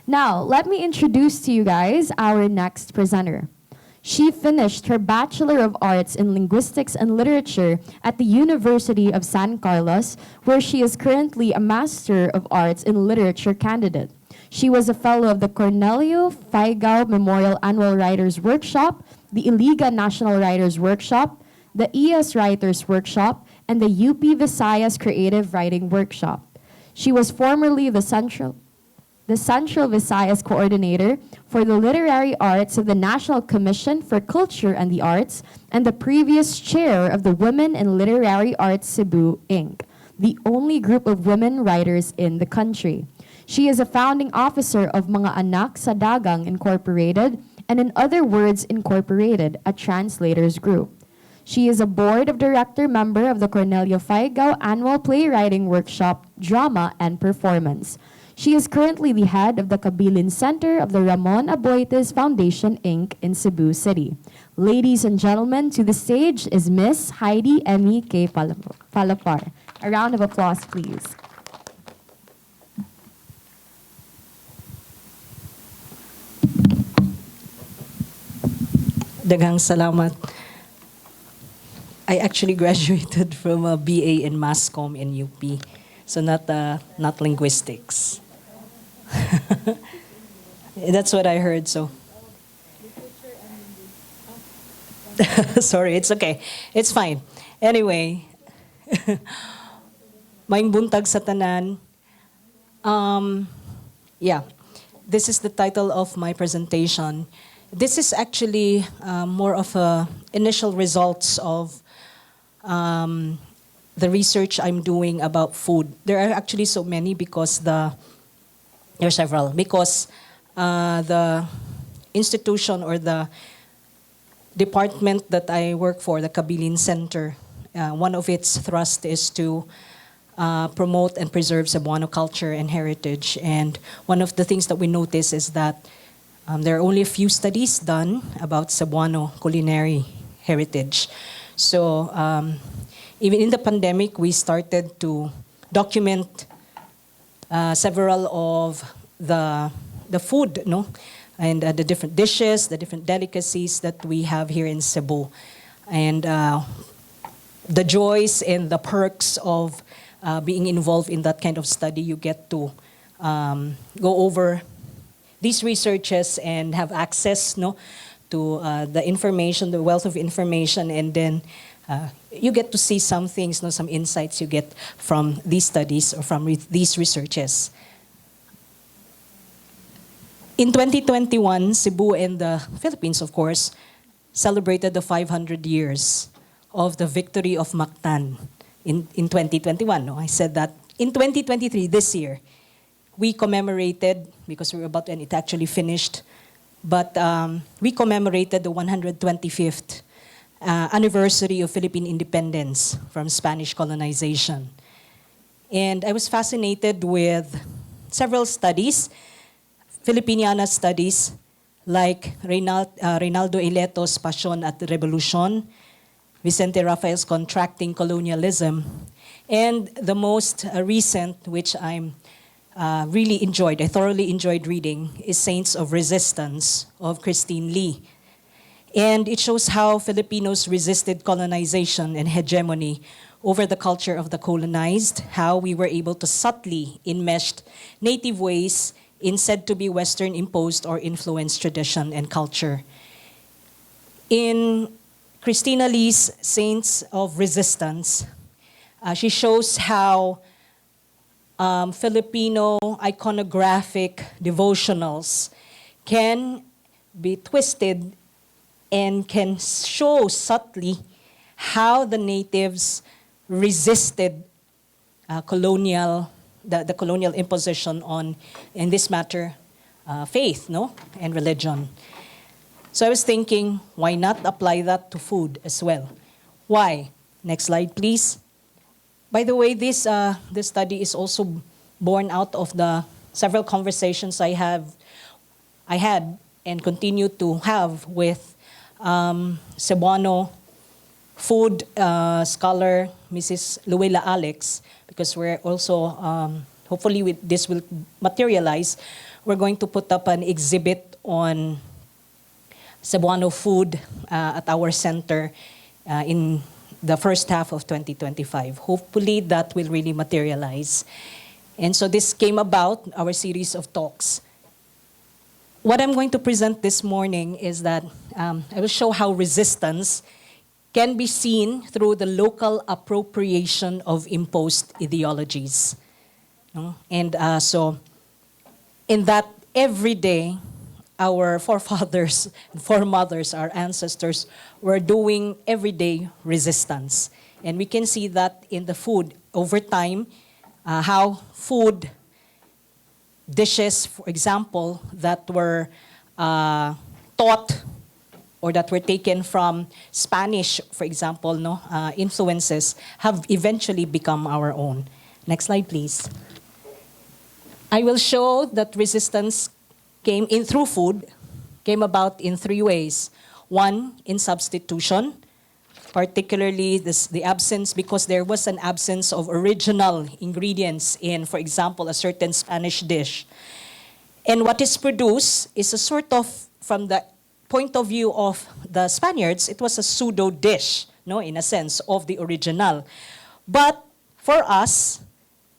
Now, let me introduce to you guys our next presenter. She finished her Bachelor of Arts in Linguistics and Literature at the University of San Carlos, where she is currently a Master of Arts in Literature candidate. She was a fellow of the Cornelio Faigao Memorial Annual Writers Workshop, the Iliga National Writers Workshop, the ES Writers Workshop, and the UP Visayas Creative Writing Workshop. She was formerly the Central Visayas Coordinator for the Literary Arts of the National Commission for Culture and the Arts, and the previous chair of the Women in Literary Arts Cebu, Inc., the only group of women writers in the country. She is a founding officer of Mga Anak sa Dagang Incorporated and In Other Words Incorporated, a translators group. She is a board of director member of the Cornelio Faigao Annual Playwriting Workshop, Drama and Performance. She is currently the head of the Kabilin Center of the Ramon Aboites Foundation, Inc. in Cebu City. Ladies and gentlemen, to the stage is Miss Heidi Emmy K. Palapar. A round of applause, please. Daghang salamat. I actually graduated from a BA in Mass Comm in UP, so not linguistics. That's what I heard, so. Sorry, it's okay. It's fine. Anyway, maing buntag sa tanan. Yeah, this is the title of my presentation. This is actually more of a initial results of the research I'm doing about food. There are actually so many because there are several. Because the institution or the department that I work for, the Kabilin Center, one of its thrust is to promote and preserve Cebuano culture and heritage. And one of the things that we notice is that there are only a few studies done about Cebuano culinary heritage. So even in the pandemic, we started to document several of the food, no, and the different dishes, the different delicacies that we have here in Cebu, and the joys and the perks of being involved in that kind of study. You get to go over these researches and have access, no, to the information, the wealth of information, and then you get to see some things, no, some insights you get from these studies or from these researches. In 2021, Cebu and the Philippines, of course, celebrated the 500 years of the victory of Mactan in 2021. No? I said that in 2023, this year, we commemorated, because we were about to end, it actually finished, but we commemorated the 125th anniversary of Philippine independence from Spanish colonization. And I was fascinated with several studies, Filipiniana studies, like Reynaldo Ileto's Passion at the Revolution, Vicente Rafael's Contracting Colonialism, and the most recent, which I'm really enjoyed, I thoroughly enjoyed reading, is Saints of Resistance of Christine Lee. And it shows how Filipinos resisted colonization and hegemony over the culture of the colonized, how we were able to subtly enmesh native ways in said to be Western imposed or influenced tradition and culture. In Christina Lee's Saints of Resistance, she shows how Filipino iconographic devotionals can be twisted and can show subtly how the natives resisted the colonial imposition on, in this matter, faith, no, and religion. So I was thinking, why not apply that to food as well? Why? Next slide, please. By the way, this study is also born out of the several conversations I had and continue to have with Cebuano food scholar Mrs. Luela Alex, because we're also, hopefully this will materialize, we're going to put up an exhibit on Cebuano food at our center in the first half of 2025. Hopefully that will really materialize. And so this came about, our series of talks. What I'm going to present this morning is that I will show how resistance can be seen through the local appropriation of imposed ideologies. No? And so in that every day, our forefathers, foremothers, our ancestors were doing everyday resistance. And we can see that in the food over time, how food dishes, for example, that were taught or that were taken from Spanish, for example, influences, have eventually become our own. Next slide, please. I will show that resistance came in through food, came about in three ways. One, in substitution, particularly the absence, because there was an absence of original ingredients in, for example, a certain Spanish dish. And what is produced is a sort of, from the point of view of the Spaniards, it was a pseudo dish, in a sense, of the original. But for us,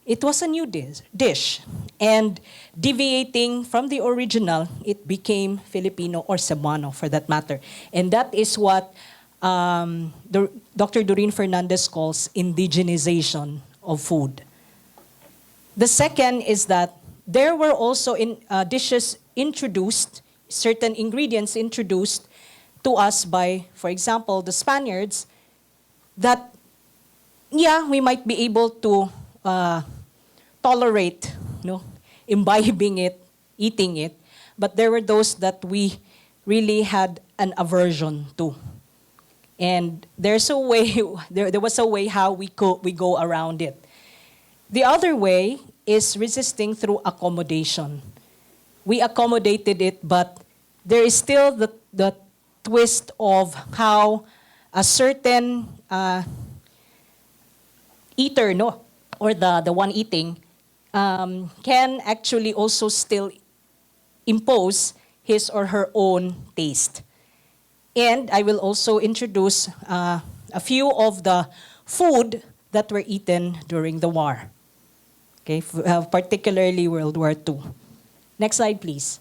it was a new dish. And deviating from the original, it became Filipino or Cebuano for that matter. And that is what Dr. Doreen Fernandez calls indigenization of food. The second is that there were also dishes introduced, certain ingredients introduced to us by, for example, the Spaniards, that, we might be able to tolerate, imbibing it, eating it, but there were those that we really had an aversion to. And there's a way, there was a way how we go around it. The other way is resisting through accommodation. We accommodated it, but there is still the twist of how a certain eater, or the one eating, can actually also still impose his or her own taste. And I will also introduce a few of the food that were eaten during the war, okay, particularly World War II. Next slide, please.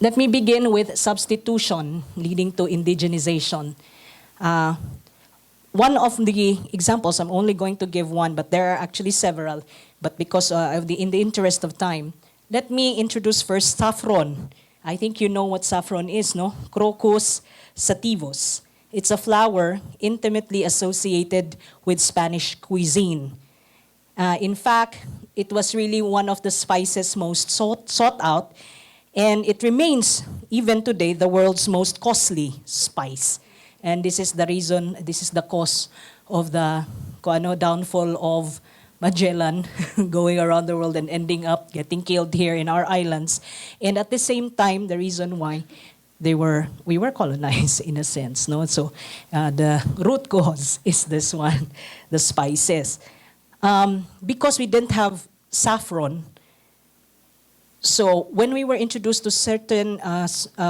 Let me begin with substitution leading to indigenization. One of the examples, I'm only going to give one, but there are actually several. But because in the interest of time, let me introduce first saffron. I think you know what saffron is, no? Crocus sativus. It's a flower intimately associated with Spanish cuisine. In fact, it was really one of the spices most sought out, and it remains, even today, the world's most costly spice. And this is the reason, this is the cause of the downfall of Magellan going around the world and ending up getting killed here in our islands. And at the same time, the reason why we were colonized in a sense. No? So the root cause is this one, the spices. Because we didn't have saffron, so when we were introduced to certain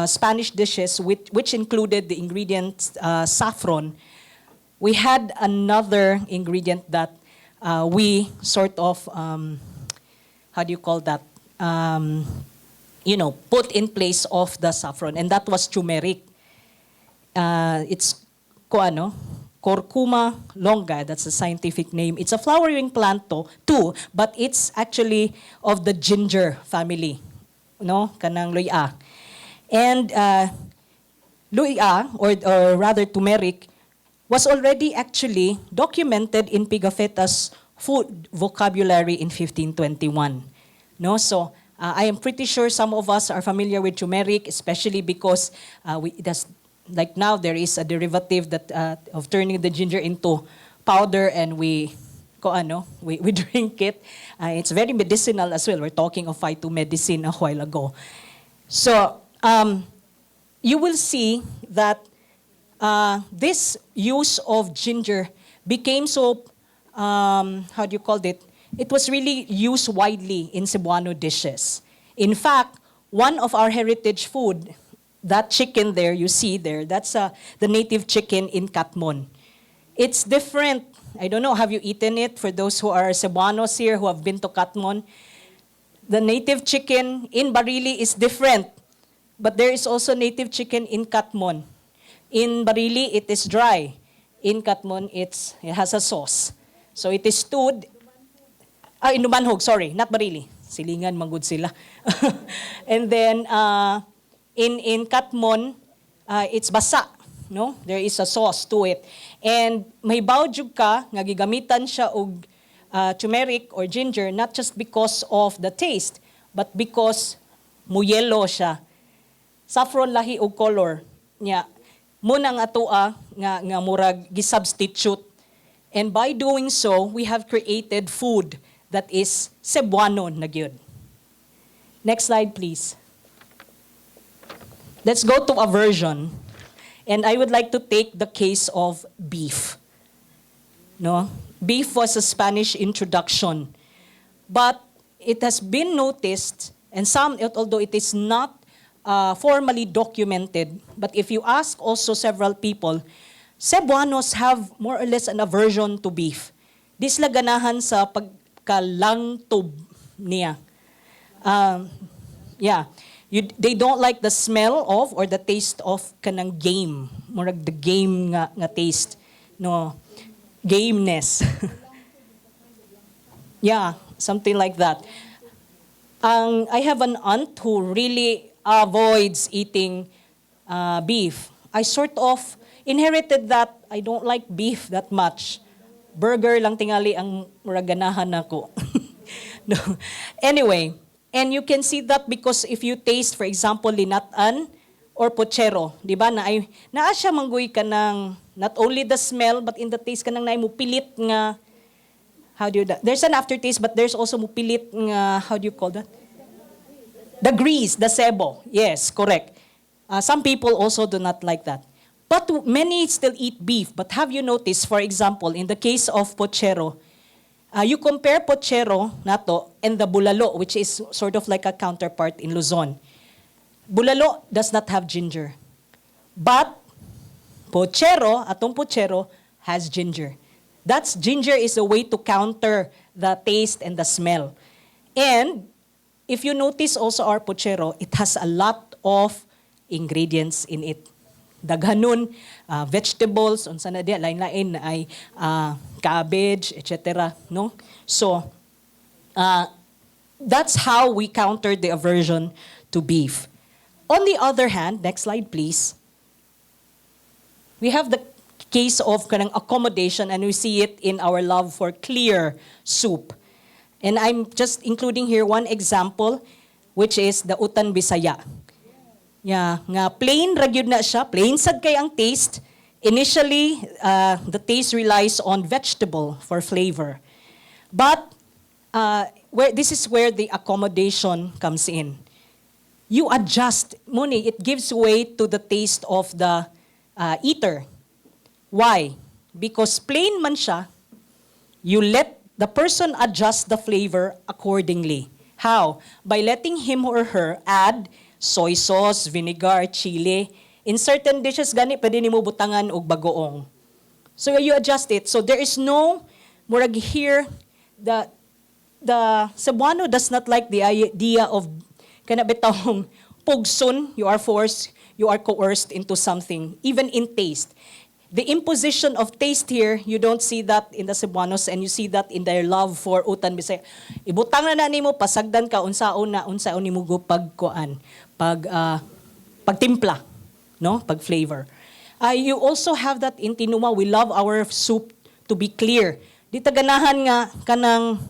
Spanish dishes, which included the ingredient saffron, we had another ingredient that we sort of, put in place of the saffron, and that was turmeric. It's Curcuma longa, that's the scientific name. It's a flowering plant too, but it's actually of the ginger family, kanang luya. And luya, or rather turmeric, was already actually documented in Pigafetta's food vocabulary in 1521. So I am pretty sure some of us are familiar with turmeric, especially because like now there is a derivative that of turning the ginger into powder, and we drink it. It's very medicinal as well. We're talking of phytomedicine a while ago. So you will see that this use of ginger became so, it was really used widely in Cebuano dishes. In fact, one of our heritage food, that chicken there, you see there, that's the native chicken in Katmon. It's different. I don't know, have you eaten it? For those who are Cebuanos here who have been to Katmon, the native chicken in Barili is different. But there is also native chicken in Katmon. In Barili, it is dry. In Katmon, it has a sauce. So it is stewed. In Numanhog, sorry, not Barili. Silingan, manggod sila. And then, in Katmon, it's basa. No? There is a sauce to it. And may bawjug ka, nga gigamitan siya og turmeric or ginger, not just because of the taste, but because muyelo siya. Saffron lahi og color niya. Muna nga atoa nga murag gi-substitute. And by doing so, we have created food that is Cebuano na gyud. Next slide, please. Let's go to a version. And I would like to take the case of beef. No? Beef was a Spanish introduction. But it has been noticed, and although it is not formally documented, but if you ask also several people, Cebuanos have more or less an aversion to beef. Di sila ganahan sa pagkalangtob niya. They don't like the smell of or the taste of kanang game. Murag the game nga taste. No, gameness. Yeah, something like that. I have an aunt who really avoids eating beef. I sort of inherited that. I don't like beef that much. Burger lang tingali ang muraganahan ako. No. Anyway, and you can see that because if you taste, for example, linatan or pochero, di ba, naa siya manggoy ka ng not only the smell, but in the taste ka nang mo pilit nga, how do you that? There's an aftertaste, but there's also mo pilit nga, how do you call that? The grease, the sebo. Yes, correct. Some people also do not like that. But many still eat beef. But have you noticed, for example, in the case of pochero, you compare pochero nato and the bulalo, which is sort of like a counterpart in Luzon. Bulalo does not have ginger. But atong pochero has ginger. Ginger is a way to counter the taste and the smell. And if you notice also our pochero, it has a lot of ingredients in it. Daghanon, vegetables, unsa na diya, lain-lain ay cabbage, etc. No? So, that's how we counter the aversion to beef. On the other hand, next slide please, we have the case of kanang accommodation, and we see it in our love for clear soup. And I'm just including here one example, which is the utan Bisaya. Yeah, nga plain ragyod na siya, plain sad kay ang taste. Initially, the taste relies on vegetable for flavor. But this is where the accommodation comes in. You adjust, muni, it gives way to the taste of the eater. Why? Because plain man siya, you let the person adjust the flavor accordingly. How? By letting him or her add soy sauce, vinegar, chili. In certain dishes, gani, pwede nimo butangan og bagoong. So you adjust it. So there is no, murag here, the Cebuano does not like the idea of kanabitahong pugson, you are forced, you are coerced into something, even in taste. The imposition of taste here, you don't see that in the Cebuanos, and you see that in their love for utan Bisaya. Ibutang na nimo, pasagdan ka, unsaon nimo go pagkuan, pagtimpla, no? Pag flavor. You also have that in Tinuma. We love our soup to be clear. Di ta ganahan nga kanang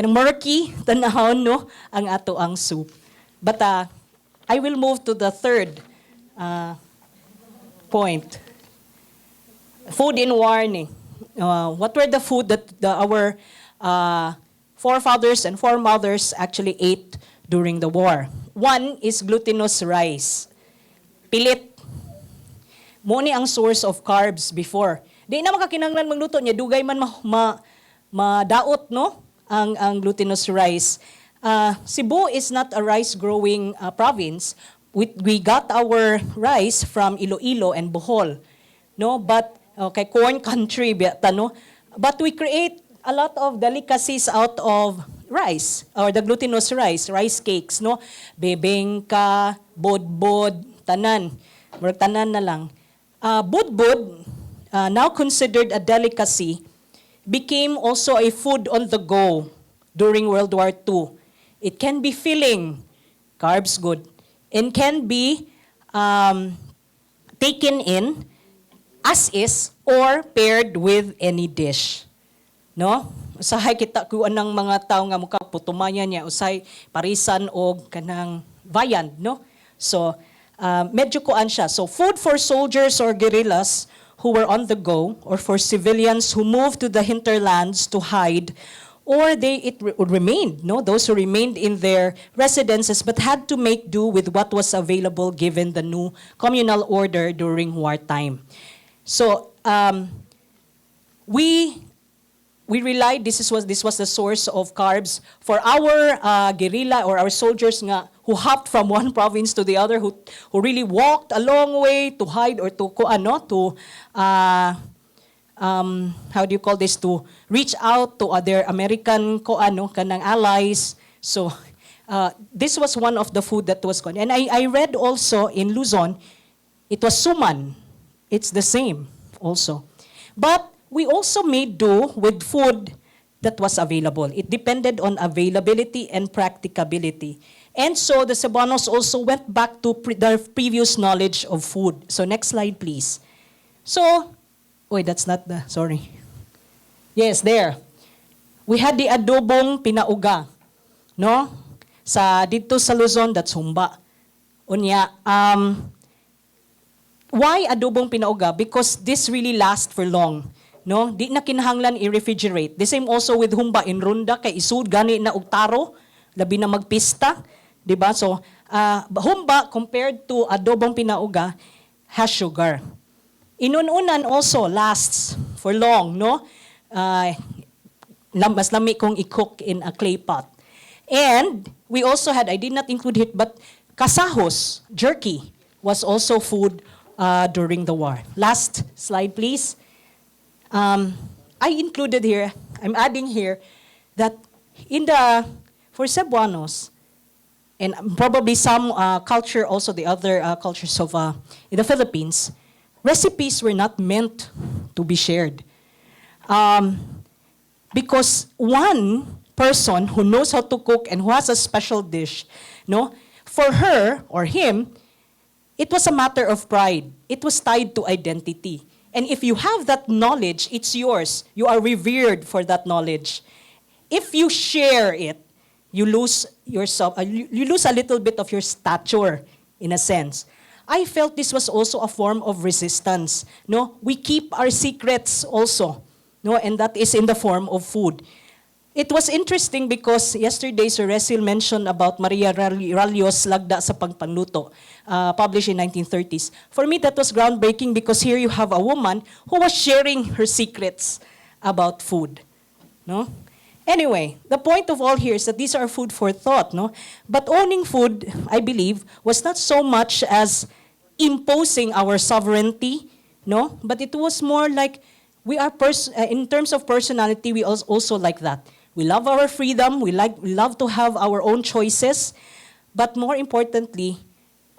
murky tanahon, no? Ang ato ang soup. But I will move to the third point. Food in warning. What were the food that our forefathers and foremothers actually ate during the war? One is glutinous rice. Pilit. Muni ang source of carbs before. Di na makakinanglan magluto niya, dugay man madaot, no? ang glutinous rice. Cebu is not a rice-growing province. We got our rice from Iloilo and Bohol, no? But okay, corn country, no? But we create a lot of delicacies out of rice or the glutinous rice cakes, no? Bebengka, bodbod, tanan. Murag tanan na lang. Bodbod, now considered a delicacy, became also a food on the go during World War II. It can be filling, carbs good, and can be taken in as is or paired with any dish. No? Usahay kita kuan ng mga tao nga muka putumayan niya usay parisan og kanang viand, no? So medyo kuan siya. So food for soldiers or guerrillas who were on the go, or for civilians who moved to the hinterlands to hide, or remained, no? Those who remained in their residences but had to make do with what was available given the new communal order during wartime. So we relied, this was the source of carbs for our guerrilla or our soldiers nga who hopped from one province to the other, who really walked a long way to hide or to how do you call this, to reach out to other American kanang allies. So this was one of the food that was gone. And I read also in Luzon, it was suman. It's the same also. But we also made do with food that was available. It depended on availability and practicability. And so the Cebuanos also went back to their previous knowledge of food. So next slide, please. So, that's not the, sorry. Yes, there. We had the adobong pinauga. No? Dito sa Luzon, that's humba. Unya, why adobong pinauga? Because this really lasts for long. No? Di na kinahanglan i-refrigerate. The same also with humba in Runda, kay isud gani na og taro, labi na magpista. Diba? So, humba compared to adobong pinauga has sugar. Inununan also lasts for long, no? Mas lami kung i-cook in a clay pot. And we also had, I did not include it, but kasahos, jerky, was also food during the war. Last slide, please. I included here, I'm adding here, that for Cebuanos, and probably some culture, also the other cultures of in the Philippines, recipes were not meant to be shared. Because one person who knows how to cook and who has a special dish, no, for her or him, it was a matter of pride. It was tied to identity. And if you have that knowledge, it's yours. You are revered for that knowledge. If you share it, you lose yourself. You lose a little bit of your stature, in a sense. I felt this was also a form of resistance. No, we keep our secrets also, no, and that is in the form of food. It was interesting because yesterday Sir Resil mentioned about Maria Ralio's Lagda sa Pagpanluto, published in 1930s. For me, that was groundbreaking because here you have a woman who was sharing her secrets about food, no. Anyway, the point of all here is that these are food for thought, no? But owning food, I believe, was not so much as imposing our sovereignty, no? But it was more like we are in terms of personality, we also like that. We love our freedom. We love to have our own choices. But more importantly,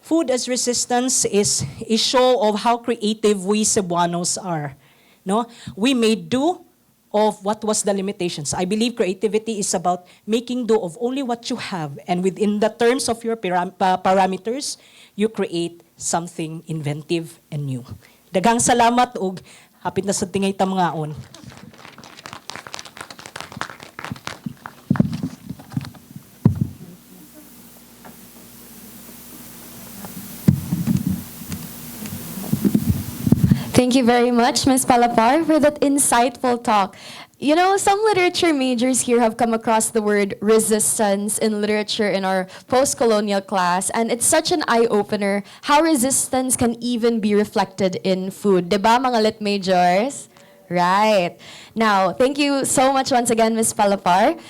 food as resistance is a show of how creative we Cebuanos are, no? We made do of what was the limitations. I believe creativity is about making do of only what you have, and within the terms of your parameters, you create something inventive and new. Daghang salamat ug hapit na sa tingay ta mangaon. Thank you very much, Ms. Palapar, for that insightful talk. You know, some literature majors here have come across the word resistance in literature in our post-colonial class, and it's such an eye-opener how resistance can even be reflected in food. Diba, mga lit majors? Right. Now, thank you so much once again, Ms. Palapar.